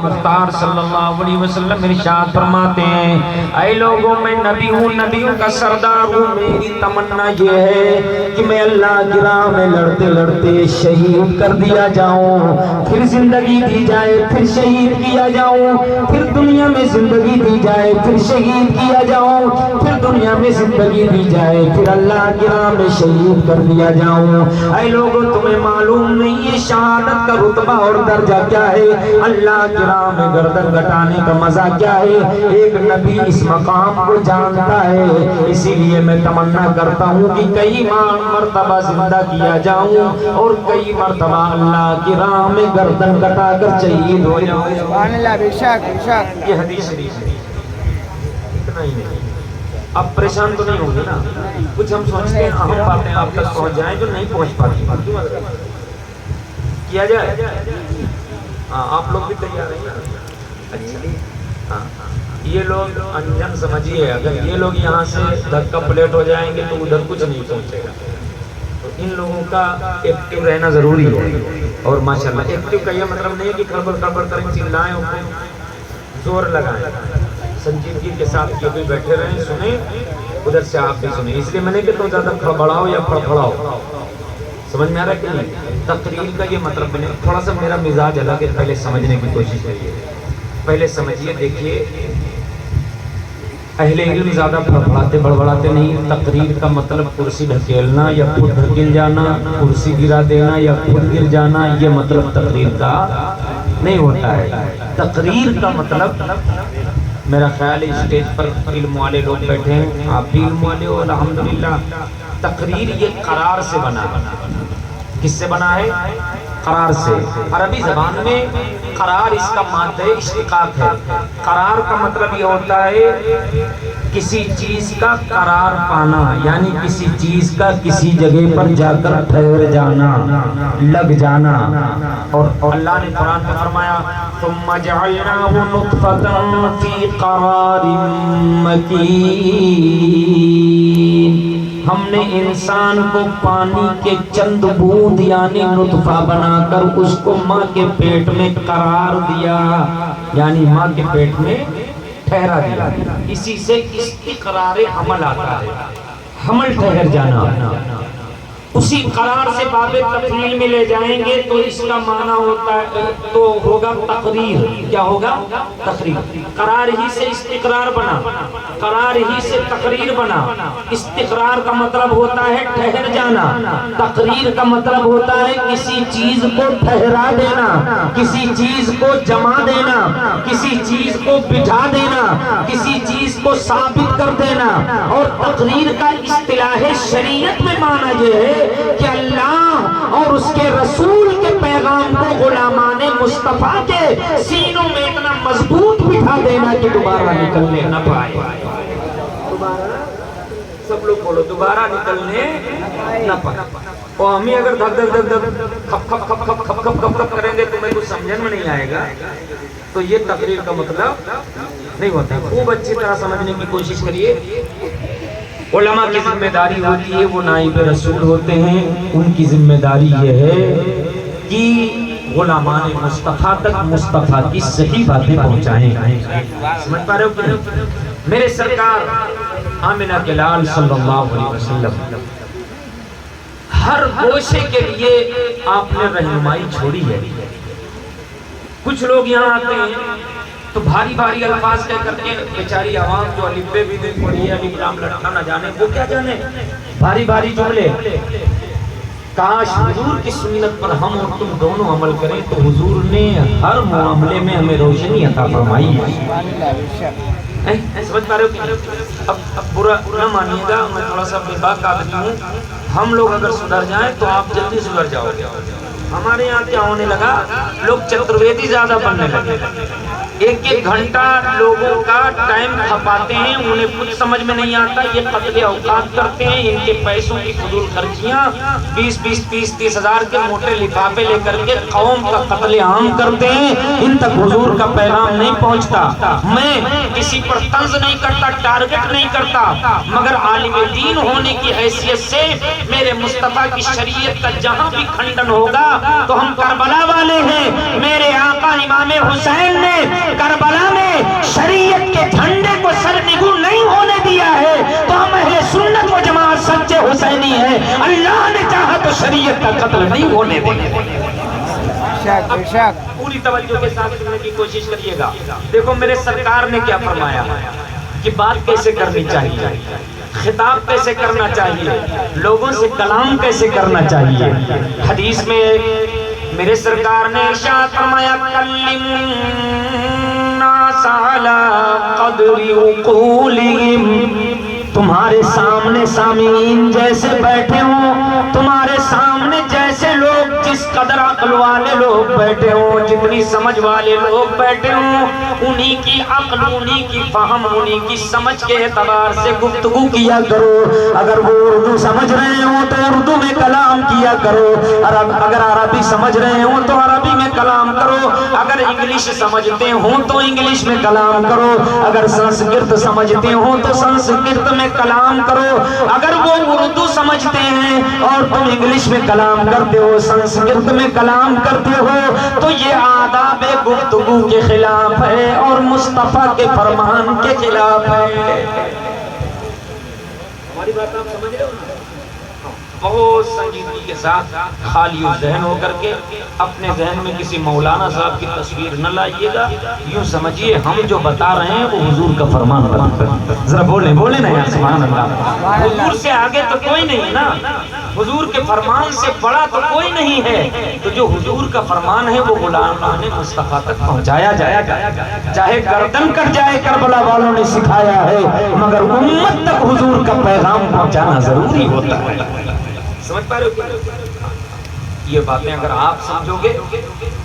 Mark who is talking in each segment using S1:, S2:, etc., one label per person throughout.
S1: مختار صلی اللہ علیہ وسلم ارشاد فرماتے ہیں اے لوگوں میں نبی ہوں، نبیوں کا سردار ہوں، میری تمنا یہ ہے کہ میں اللہ کی راہ میں لڑتے لڑتے شہید کر دیا جاؤں، پھر زندگی دی جائے، پھر شہید کیا جاؤں، پھر دنیا میں زندگی دی جائے، پھر شہید کیا جاؤں، پھر دنیا میں زندگی دی جائے، پھر اللہ کی راہ میں شہید کر دیا جاؤں۔ اے لوگوں تمہیں معلوم نہیں ہے شہادت کا رتبہ اور درجہ کیا ہے، اللہ کی راہ میں گردن کٹانے کا مزہ کیا ہے، ایک نبی اس مقام کو جانتا ہے۔ اسی لیے میں تمنا کرتا ہوں کہ کئی مرتبہ زندہ کیا جاؤں اور کئی مرتبہ اللہ کی راہ میں گردن کٹا کر شہید ہو جاؤں۔
S2: سبحان اللہ، بے شک بے شک۔
S1: یہ حدیث ہے، اتنا ہی نہیں۔ اب پریشان تو نہیں ہوں گے نا، کچھ ہم سوچتے ہیں اہم باتیں آپ تک پہنچ جائیں جو نہیں پہنچ پاتی، کیا جائے؟ ہاں آپ لوگ بھی تیار ہیں نا؟ اچھا ہاں، یہ لوگ انجن سمجھیے، اگر یہ لوگ یہاں سے دھکا پلیٹ ہو جائیں گے تو ادھر کچھ نہیں پہنچے گا، تو ان لوگوں کا ایکٹیو رہنا ضروری ہے۔ اور ماشاءاللہ ایکٹیو کا یہ مطلب نہیں ہے کہ کھڑبڑ کھڑبڑ کریں، چلائیں اور زور لگائیں، سنجیدگی کے ساتھ یہ بھی بیٹھے رہیں، سنیں، ادھر سے آپ بھی سنیں۔ اس لیے میں نے کہ تم زیادہ کھڑبڑاؤ یا پھڑپھڑاؤ، سمجھ میں آ رہا ہے کہ نہیں؟ تقریر کا یہ مطلب نہیں، تھوڑا سا میرا مزاج الگ ہے، پہلے سمجھنے کی کوشش کریے، پہلے سمجھیے، دیکھیے اہل علم زیادہ پھڑپھڑاتے بڑبڑاتے نہیں۔ تقریر کا مطلب کرسی ڈھکیلنا یا خود ڈھکیل جانا، کرسی گرا دینا یا خود گر جانا، یہ مطلب تقریر کا نہیں ہوتا ہے۔ تقریر کا مطلب، میرا خیال ہے اسٹیج پر علم والے لوگ بیٹھے ہیں، آپ بھی علم والے ہو الحمدللہ۔ تقریر یہ قرار سے بنا ہے۔ کس سے بنا ہے؟ قرار سے۔ عربی زبان میں قرار اس کا مادہ اشتقاق ہے۔ قرار کا مطلب یہ ہوتا ہے کسی چیز کا قرار پانا، یعنی کسی چیز کا کسی جگہ پر جا کر ٹھہر جانا، لگ جانا۔ اور اللہ نے قرآن میں فرمایا ثم جعلناه نطفة في قرار مكين، ہم نے انسان کو پانی کے چند بوند یعنی نطفہ بنا کر اس کو ماں کے پیٹ میں قرار دیا، یعنی ماں کے پیٹ میں ٹھہرا دیا۔ اسی سے استقرار حمل آتا ہے، حمل ٹھہر جانا۔ اسی قرار سے باب تفعیل میں لے جائیں گے تو اس کا معنی ہوتا ہے تو ہوگا تقریر۔ کیا ہوگا؟ تقریر۔ قرار ہی سے استقرار بنا، قرار ہی سے تقریر بنا۔ استقرار کا مطلب ہوتا ہے ٹھہر جانا، تقریر کا مطلب ہوتا ہے کسی چیز کو ٹھہرا دینا، کسی چیز کو جما دینا، کسی چیز کو بٹھا دینا، کسی چیز کو ثابت کر دینا۔ اور تقریر کا اصطلاح شریعت میں معنی یہ ہے کہ اللہ اور اس کے رسول کے پیغام کو غلامان مصطفیٰ کے سینوں میں اتنا مضبوط بٹھا دینا کہ دوبارہ نکلنے نہ پائے۔ دوبارہ سب لوگ بولو، دوبارہ نکلنے نہ پائے۔ اور ہمیں اگر دھک دھک دھک دھک کھپ کھپ کھپ کھپ کھپ کھپ کھپ کھپ کریں گے تو میں کچھ سمجھن میں نہیں آئے گا، تو یہ تقریر کا مطلب نہیں ہوتا۔ خوب اچھی طرح سمجھنے کی کوشش کریے۔ علماء کی ذمہ داری ہوتی ہے، وہ نائب رسول ہوتے ہیں، ان کی ذمہ داری یہ ہے کہ غلامان مصطفیٰ تک مصطفیٰ کی صحیح باتیں پہنچائیں۔ سمجھ پا رہے ہو کہ نہیں؟ میرے سرکار آمنہ کے لال صلی اللہ علیہ وسلم ہر گوشے کے لیے آپ نے رہنمائی چھوڑی ہے۔ کچھ لوگ یہاں آتے ہیں تو بھاری بھاری الفاظ کہہ کر کے بیچاری عوام جو الف بے بھی نہیں پڑھی ہے، الف لام لٹھا نہ جانے، وہ کیا جانے بھاری بھاری جملے۔ کاش حضور کی سنت پر ہم اور تم دونوں عمل کریں تو حضور نے ہر معاملے میں ہمیں روشنی عطا فرمائی ہے۔ سمجھ پا رہے ہو؟ اب برا نہ مانیے گا، میں تھوڑا سا بے باک آدمی ہوں، ہم لوگ اگر سدھر جائیں تو آپ جلدی سدھر جاؤ گے۔ ہمارے یہاں کیا ہونے لگا، لوگ چترویدی زیادہ بننے لگے، ایک ایک گھنٹہ لوگوں کا ٹائم کھپاتے ہیں، انہیں کچھ سمجھ میں نہیں آتا، یہ قتل اوقات کرتے ہیں، ان کے پیسوں کی فضول خرچیاں 20-30 ہزار کے موٹے لفافے لے کر کے قوم کا قتل عام کرتے ہیں، ان تک حضور کا پیغام نہیں پہنچتا۔ میں کسی پر طنز نہیں کرتا، ٹارگٹ نہیں کرتا، مگر عالم دین ہونے کی حیثیت سے میرے مصطفیٰ کی شریعت کا جہاں بھی کھنڈن ہوگا تو ہم کربلا والے ہیں۔ میرے آقا امام حسین نے کربلا میں شریعت کے جھنڈے کو سرنگوں نہیں ہونے دیا ہے، تو ہم اہل سنت و جماعت سچے حسینی ہیں۔ اللہ نے چاہا تو شریعت کا قتل نہیں ہونے دیں گے۔ پوری توجہ کے ساتھ سننے کی کوشش کریے گا۔ دیکھو میرے سرکار نے کیا فرمایا کہ بات کیسے کرنی چاہیے، خطاب کیسے کرنا چاہیے، لوگوں سے کلام کیسے کرنا چاہیے۔ حدیث میں میرے سرکار نے ارشاد فرمایا کلم الناس علی قدر عقولہم، تمہارے سامنے سامعین جیسے بیٹھے ہوں، تمہارے سامنے جیسے لوگ جس قدر عقل والے لوگ بیٹھے ہوں، جتنی سمجھ والے لوگ بیٹھے ہوں، انہی کی عقل، انہی کی فہم، انہی کی سمجھ کے اعتبار سے گفتگو کیا کرو۔ اگر وہ اردو سمجھ رہے ہوں تو اردو میں کلام کیا کرو، اگر عربی سمجھ رہے ہوں تو عربی میں کلام کرو، اگر انگلش سمجھتے ہوں تو انگلش میں کلام کرو، اگر سنسکرت سمجھتے ہوں تو سنسکرت میں کلام کرو۔ اگر وہ اردو سمجھتے ہیں اور تم انگلش میں کلام کرتے ہو، سنسکرت میں کلام کرتے ہو، تو یہ آداب گفتگو کے خلاف ہے اور مصطفیٰ کے فرمان کے خلاف ہے۔ ہماری بات آپ سمجھ رہے ہو نا؟ بہت سنجیدگی کے ساتھ خالی ذہن ہو کر کے اپنے ذہن میں کسی مولانا صاحب کی تصویر نہ لائیے گا، یوں سمجھیے ہم جو بتا رہے ہیں وہ حضور کا فرمان ہے۔ ذرا بولیں نا یا سبحان اللہ۔ حضور سے آگے تو کوئی نہیں نا، حضور کے فرمان سے بڑا تو کوئی نہیں ہے، تو جو حضور کا فرمان ہے وہ غلام مصطفیٰ تک پہنچایا جائے گا، چاہے گردن کٹ جائے۔ کربلا والوں نے سکھایا ہے، مگر امت تک حضور کا پیغام پہنچانا ضروری ہوتا ہے۔ سمجھ پا رہے ہو؟ یہ باتیں اگر آپ سمجھو گے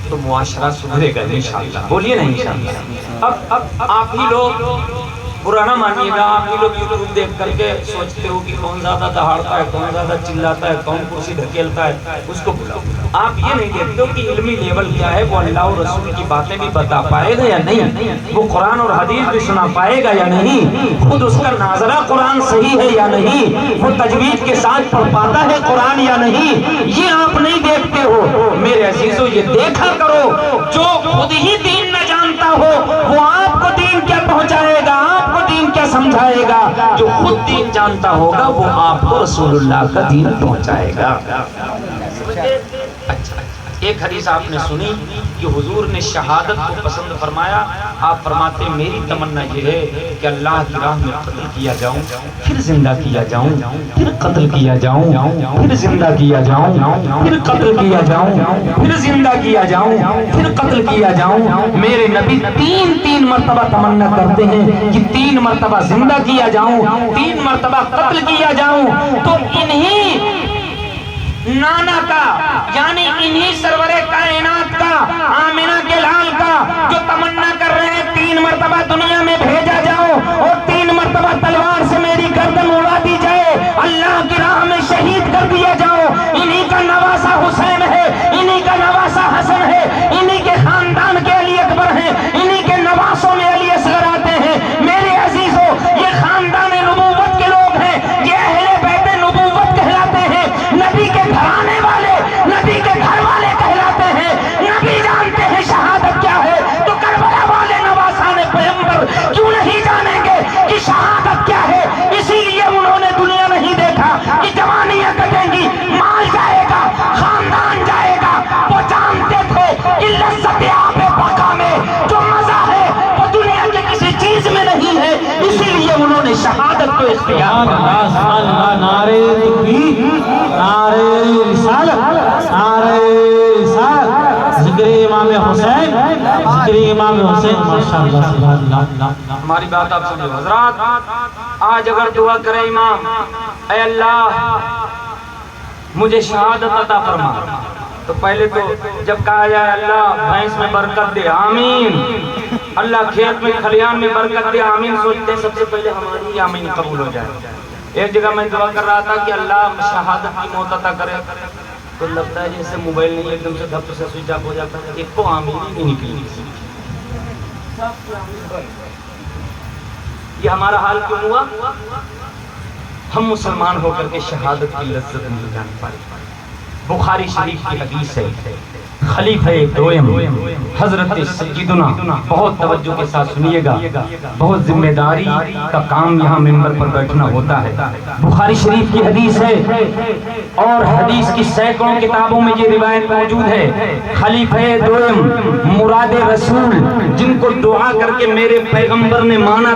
S1: تو معاشرہ سدھرے گا انشاءاللہ۔ بولیے نا انشاءاللہ۔ اب آپ ہی لوگ برا نہ مانیے گا، آپ ہی لوگ یوٹیوب دیکھ کر کے سوچتے ہو کہ کون زیادہ دہاڑتا ہے، کون زیادہ چلاتا ہے، کون کرسی دھکیلتا ہے، اس کو بلاؤ۔ آپ یہ نہیں دیکھتے ہو کہ علمی لیول کیا ہے، وہ اللہ اور رسول کی باتیں بھی بتا پائے گا یا نہیں، وہ قرآن اور حدیث بھی سنا پائے گا یا نہیں، خود اس کا ناظرہ قرآن صحیح ہے یا نہیں، وہ تجوید کے ساتھ پڑھ پاتا ہے قرآن یا نہیں، یہ آپ نہیں دیکھتے ہو۔ میرے عزیزو یہ دیکھا کرو، جو خود ہی دین نہ جانتا ہو وہ آپ کو دین کیا پہنچائے گا، آپ کو دین کیا سمجھائے گا، جو خود دین جانتا ہوگا وہ آپ کو رسول اللہ کا دین پہنچائے گا۔ اچھا ایک حدیث آپ نے سنی کہ حضور نے شہادت کو پسند فرمایا۔ آپ فرماتے ہیں میری تمنا یہ ہے کہ اللہ کی راہ میں قتل کیا جاؤں، پھر زندہ کیا جاؤں، پھر قتل کیا جاؤں، پھر زندہ کیا جاؤں، پھر قتل کیا جاؤں، پھر زندہ کیا جاؤں، پھر قتل کیا جاؤں۔ میرے نبی تین مرتبہ تمنا کرتے ہیں کہ 3 مرتبہ زندہ کیا جاؤں، 3 مرتبہ قتل کیا جاؤں۔ تو انہی نانا کا یعنی انہی سرور کائنات کا، آمنہ کے لال کا جو تمنا کر رہے ہیں 3 مرتبہ دنیا میں بھیجا جاؤ اور 3 مرتبہ تلوار سے میری گردن اڑا دی جائے، اللہ کی راہ میں شہید کر دیا جاؤ، انہی کا نواسہ حسین ہے، انہی کا نواسہ حسن ہے، انہی کے خاندان کے علی اکبر ہیں، انہی کے نواسوں میں علی اصغر آتے ہیں۔ میرے عزیزو یہ خاندان نبوت کے لوگ ہیں، یہ اہل بیت نبوت کہلاتے ہیں، نبی کے گھرانے والے، نبی کے گھر والے کہلاتے ہیں۔ نبی جانتے ہیں شہادت کیا ہے، تو کربلا والے نواسان پیغمبر کیوں نہیں جانیں گے کہ شہادت کیا ہے؟ اسی لیے انہوں نے دنیا نہیں دیکھا کہ جوانیاں کٹیں گی، مال جائے گا، خاندان جائے گا، وہ جانتے تھے کہ لذت آب بقا میں جو مزہ ہے وہ دنیا کے کسی چیز میں نہیں ہے، اسی لیے انہوں نے شہادت کو اختیار کیا۔
S3: نعرے تکبیر، نعرے رسالت، نعرے رسالت، ذکر امام حسین، ذکر امام حسین، ماشاءاللہ سبحان اللہ۔
S1: ہماری بات آپ سمجھو حضرات، آج اگر دعا کرے امام اے اللہ مجھے شہادت عطا فرما، تو پہلے تو جب کہا جائے اللہ بھینس میں برکت دے آمین، اللہ کھیت میں کھلیان میں برکت دے آمین، سوچتے ہیں سب سے پہلے ہماری ہی آمین قبول ہو جائے۔ ایک جگہ میں دعا کر رہا تھا کہ اللہ شہادت کی موت عطا کرے، تو لگتا ہے جیسے موبائل نہیں ایک دم سے دھپ سے سوئچ آف ہو جاتا ہے، ایک کو آمین ہی نہیں نکلی۔ یہ ہمارا حال کیوں ہوا؟ ہم مسلمان ہو کر کے شہادت کی لذت نہیں جان پائے۔ بخاری شریف کی حدیث ہے، خلیفہ دوئم حضرت سیدنا، بہت توجہ کے ساتھ سنیے گا، بہت ذمہ داری کا کام یہاں منبر پر بیٹھنا ہوتا ہے۔ بخاری شریف کی حدیث ہے اور حدیث کی سینکڑوں کتابوں میں یہ روایت موجود ہے۔ خلیفہ دوئم مراد رسول، جن کو دعا کر کے میرے پیغمبر نے مانگا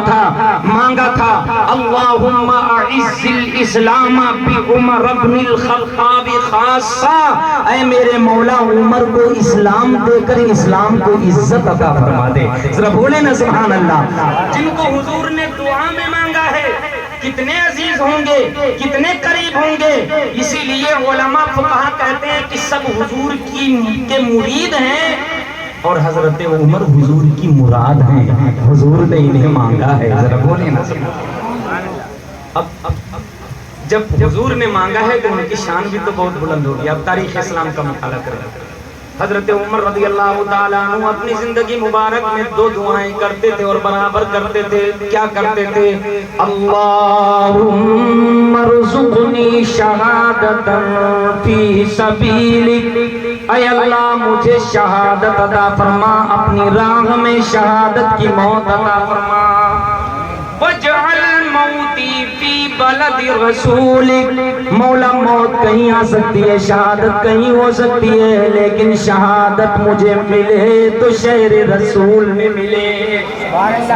S1: تھا، اللہم اعز الاسلام بعمر بن الخطاب خاصہ، اے میرے مولا عمر کو اسلام دے کر اسلام کو عزت عطا فرما دے۔ ذرا بولے نا سبحان اللہ۔ جن کو حضور نے دعا میں مانگا ہے، کتنے عزیز ہوں گے، کتنے قریب ہوں گے۔ اسی لیے علماء فقہا کہتے ہیں کہ سب حضور کے مرید ہیں اور حضرت عمر حضور کی مراد ہیں، حضور نے انہیں مانگا ہے۔ ذرا بولے نا اب جب حضور نے مانگا ہے تو ان کی شان بھی تو بہت بلند ہوگی۔ اب تاریخ اسلام کا مطالعہ کریں۔ حضرت عمر رضی اللہ تعالیٰ عنہ اپنی زندگی مبارک میں 2 دعائیں کرتے تھے اور برابر کرتے تھے۔ کیا کرتے تھے؟ اللہم ارزقنی شہادتا فی سبیلک، اے اللہ مجھے شہادت عطا فرما، اپنی راہ میں شہادت کی موت عطا فرما۔ وجعل موتی فی بلد رسولک، مولا موت کہیں آ سکتی ہے، شہادت کہیں ہو سکتی ہے، لیکن شہادت مجھے ملے تو شہر رسول میں ملے،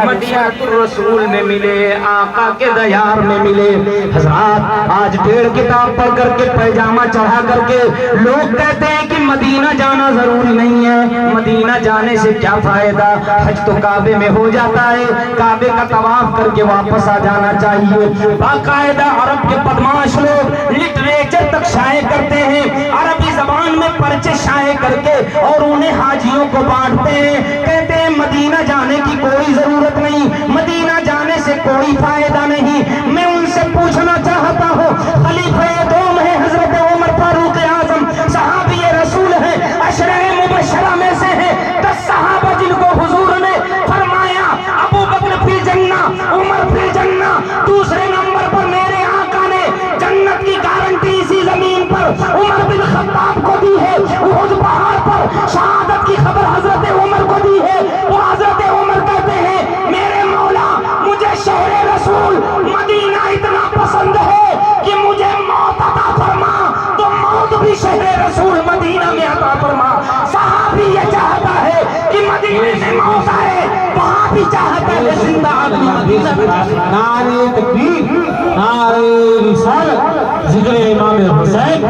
S1: مدینہ الرسول میں ملے، آقا کے دیار میں ملے۔ حضرات آج 1.5 کتاب پڑھ کر کے پیجامہ چڑھا کر کے لوگ کہتے ہیں کہ مدینہ جانا ضروری نہیں ہے، مدینہ جانے سے کیا فائدہ، حج تو کعبے میں ہو جاتا ہے، کعبے کا طواف کر کے واپس آ جانا چاہیے۔ باقاعدہ عرب کے بدماش لوگ لٹریچر تک شائع کرتے ہیں، عربی زبان میں پرچے شائع کر کے اور انہیں حاجیوں کو بانٹتے ہیں، کہتے ہیں مدینہ جانے کی کوئی ضرورت نہیں، مدینہ جانے سے کوئی فائدہ نہیں۔ میں ان سے پوچھنا چاہتا ہوں، خلیفہ دوم ہے حضرت عمر فاروق اعظم، صحابی رسول ہیں، عشرہ مبشرہ میں سے ہیں، 10 صحابہ جن کو حضور نے فرمایا ابو بکر فی الجنہ، عمر فی الجنہ، دوسرے نمبر پر میرے آقا نے جنت کی گارنٹی اسی زمین پر عمر بن خطاب کو دی ہے، احد پہاڑ پر شہادت کی خبر حضرت عمر کو دی ہے۔ وہ حضرت عمر کہتے ہیں میرے مولا مجھے شہر رسول مدینہ اتنا پسند ہے کہ مجھے موت عطا فرما، تو موت بھی شہر رسول مدینہ میں عطا فرما۔ صحابی یہ چاہتا ہے کہ مدینہ میں موت آئے، وہاں بھی چاہتا ہے زندہ آدمی مدینہ میں۔
S3: نعرہ تکبیر، نعرہ رسالت، ذکر امام حسین،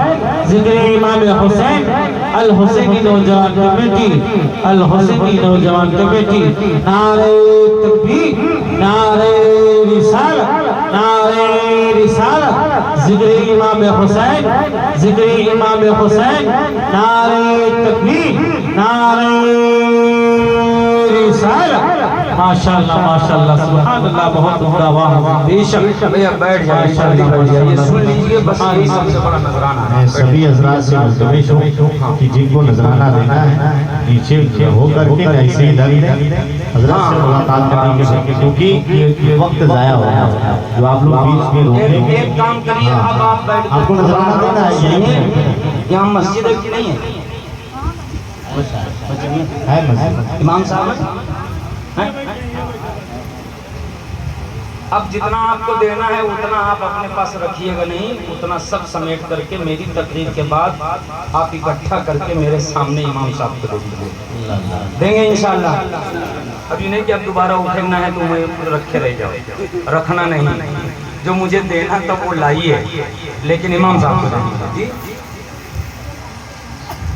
S3: ذکر امام حسین، الحسینی نوجوان کمیٹی، الحسینی نوجوان کمیٹی، نعرہ تکبیر، نعرہ رسالت، نعرہ رسالت، ذکر امام حسین، ذکر امام حسین، نعرہ تکبیر، نعرہ رسالت۔ ماشاءاللہ ماشاءاللہ سبحان اللہ، بہت عمدہ، واہ بے شک۔
S1: بیٹھ جائے، یہ سن لیجئے، بس یہی سب سے بڑا نذرانہ ہے۔
S4: میں سبھی حضرات سے ملتمس ہوں کہ جن کو نذرانہ دینا ہے نیچے ہو کر کے ایسے ہی ڈال دیں، حضرات سے ملاقات کرنے کے لیے، کیونکہ وقت ضائع ہو رہا ہے جو آپ لوگ بیچ میں روکتے ہیں۔
S1: ایک کام کریے، اب آپ بیٹھ
S4: آپ کو نذرانہ دینا ہے، یہی
S1: یہاں مسجد کی نہیں ہے،
S4: ہے مسجد۔
S1: امام صاحب اب جتنا آپ کو دینا ہے اتنا آپ اپنے پاس رکھیے گا نہیں، اتنا سب سمیٹ کر کے میری تقریر کے بعد آپ اکٹھا کر کے میرے سامنے امام صاحب کو دے دیجیے، دیں گے انشاءاللہ۔ ابھی نہیں کہ اب دوبارہ اٹھنا ہے تو میں رکھے رہ جاؤ، رکھنا نہیں، جو مجھے دینا تھا وہ لائیے، لیکن امام صاحب کو دیں گے۔ جی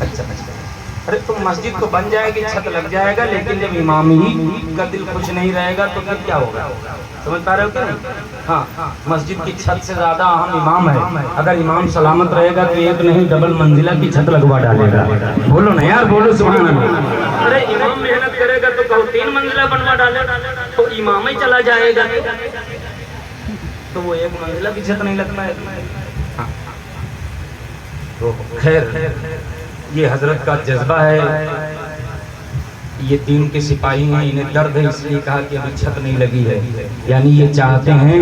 S1: اچھا اچھا ارے تو مسجد تو بن جائے گی، چھت لگ جائے گا، لیکن جب امام ہی کا دل خوش نہیں رہے گا تو پھر کیا ہوگا؟ سمجھ پا رہے ہو کہ نہیں؟ ہاں، مسجد کی چھت سے زیادہ اہم امام ہے۔ اگر امام سلامت رہے گا تو ایک نہیں ڈبل منزلہ کی چھت لگوا ڈالے گا۔ بولو نا یار، بولو سبحان اللہ۔ ارے امام محنت کرے گا تو کہو 3 منزلہ بنوا ڈالے گا، تو امام ہی چلا جائے گا تو وہ 1 منزلہ کی چھت نہیں لگتا ہے۔ تو خیر، یہ حضرت کا جذبہ ہے، یہ دین کے سپاہی ہیں، انہیں درد ہے، اس لیے کہا کہ ابھی چھت نہیں لگی ہے، یعنی یہ چاہتے ہیں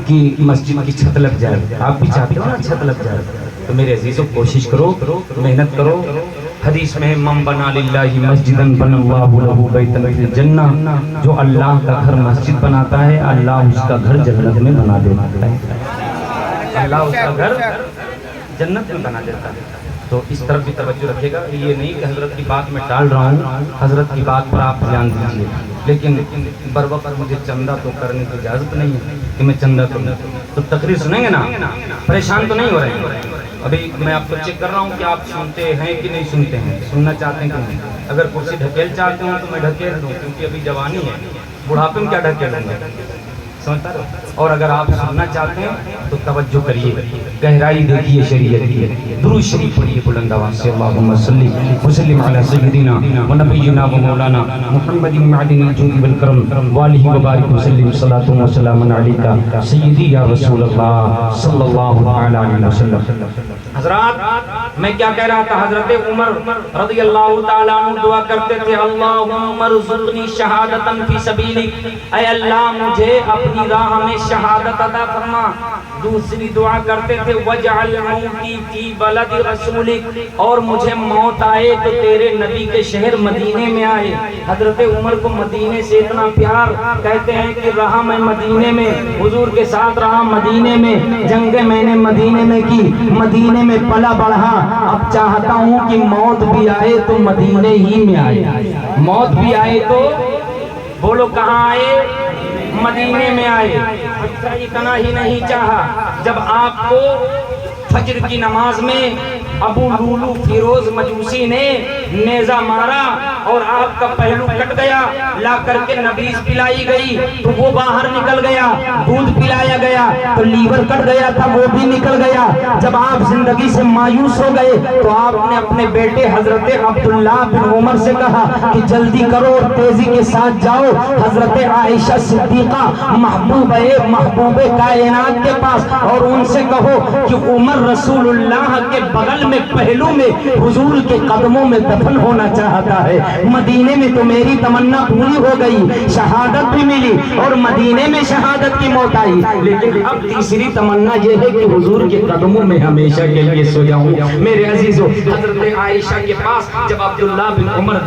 S1: کہ مسجد کی چھت لگ جائے۔ آپ بھی چاہتے ہو نا چھت لگ جائے؟ تو میرے عزیزوں کوشش کرو، محنت کرو۔ حدیث میں من بنا للہ مسجدا بنى اللہ لہ بیتا فی الجنہ، جو اللہ کا گھر مسجد بناتا ہے اللہ اس کا گھر جنت میں بنا دیتا ہے، اللہ اس کا گھر جنت میں بنا دیتا ہے۔ تو اس طرف بھی توجہ رکھے گا، یہ نہیں کہ حضرت کی بات میں ٹال رہا ہوں، حضرت کی بات پر آپ دھیان دیجیے، لیکن بر وقت مجھے چندہ تو کرنے کی اجازت نہیں ہے کہ میں چندہ کروں۔ تو تقریر سنیں گے نا، پریشان تو نہیں ہو رہے ہیں؟ ابھی میں آپ کو چیک کر رہا ہوں کہ آپ سنتے ہیں کہ نہیں سنتے ہیں، سننا چاہتے ہیں کہ نہیں۔ اگر کرسی ڈھکیل چاہتے ہوں تو میں ڈھکیل دوں، کیونکہ ابھی جوانی ہے، بڑھاپے میں کیا ڈھکیلوں گا، سمجھتا رہو۔ اور اگر آپ سننا چاہتے ہیں تو توجہ کریے، گہرائی دیکھیے شریعت کی۔ درود شریف پڑھیے بلند آواز سے، اللہم صلی وسلم علی سیدنا و نبینا و مولانا محمد معدن الجود والکرم والہ وبارک وسلم، صلاۃ و سلام علیک سیدی یا رسول اللہ صلی اللہ تعالی علیہ وسلم۔ حضرات میں کیا کہہ رہا تھا، حضرت عمر رضی اللہ تعالیٰ عنہ دعا کرتے تھے، اللہم ارزقنی شہادتا فی سبیلک، اے اللہ مجھے اپنی راہ میں شہادت عطا فرما۔ دوسری دعا کرتے تھے، وجعل موتی فی بلد رسولک، اور مجھے موت آئے تو تیرے نبی کے شہر مدینے میں آئے۔ حضرت عمر کو مدینے سے اتنا پیار، کہتے ہیں کہ رہا میں مدینے میں، حضور کے ساتھ رہا مدینے میں، جنگیں میں نے مدینے میں کی، مدینے میں پلا بڑھا، اب چاہتا ہوں کہ موت بھی آئے تو مدینے ہی میں آئے۔ موت بھی آئے تو بولو کہاں آئے؟ مدینے میں آئے۔ اچھا اتنا ہی نہیں چاہا، جب آپ کو فجر کی نماز میں ابو لولو فیروز مجوسی نے نیزہ مارا اور آپ کا پہلو کٹ گیا، لا کر کے نبیذ پلائی گئی تو وہ باہر نکل گیا، دودھ پلایا گیا تو لیور کٹ گیا تھا وہ بھی نکل گیا۔ جب آپ زندگی سے مایوس ہو گئے تو آپ نے اپنے بیٹے حضرت عبداللہ بن عمر سے کہا کہ جلدی کرو اور تیزی کے ساتھ جاؤ حضرت عائشہ صدیقہ محبوب کائنات کے پاس، اور ان سے کہو کہ عمر رسول اللہ کے بغل میں پہلو میں حضور کے قدموں میں دفن ہونا چاہتا ہے۔ مدینے میں تو میری تمنا پوری ہو گئی، شہادت بھی ملی اور مدینے میں شہادت کی موت آئی، لیکن اب تیسری تمنا یہ ہے کہ حضور کے قدموں میں ہمیشہ کے لیے سو جاؤں۔ میرے عزیزو، حضرت عائشہ کے پاس جب عبداللہ بن عمر